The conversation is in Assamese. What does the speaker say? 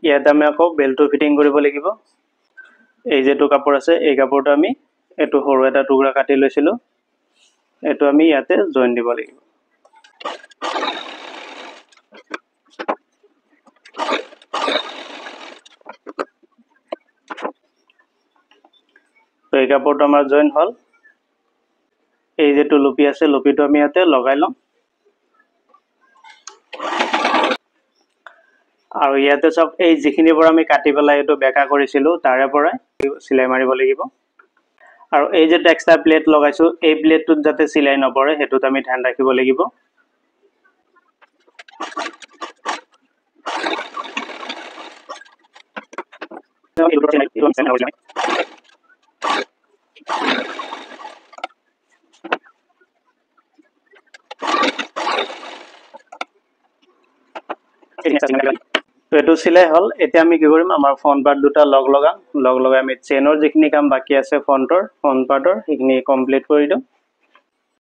ইয়াতে আমি আকৌ বেল্টটো ফিটিং কৰিব লাগিব। এই যেটো কাপোৰ আছে এই কাপোৰটো আমি এটো সৰু এটা টুকুৰা কাটি লৈছিলো, এটো আমি ইয়াতে জয়েন দিব লাগিব। তো এই কাপোৰটো আমাৰ জয়েন হল। এই যেটো লুপি আছে লুপিটো আমি ইয়াতে লগাই লম। আৰু ইয়াতে সব এই যিখিনিৰ পৰা আমি কাটি পেলাই এটো বেকা কৰিছিলো তাৰে পৰা সিলাই মাৰিব লাগিব। আৰু এই যে এক্সট্ৰা প্লেট লগাইছো এই প্লেটটোত যাতে সিলাই নপৰে হেতুত আমি ধ্যান ৰাখিব লাগিব। তো এটো সিলাই হল। এতিয়া আমি কি কৰিম আমাৰ ফ্ৰন্ট পাৰ্ট দুটা লগাই আমি চেইনৰ যিখিনি কাম বাকি আছে ফ্ৰন্ট পাৰ্টৰ সেইখিনি কমপ্লিট কৰি দিম।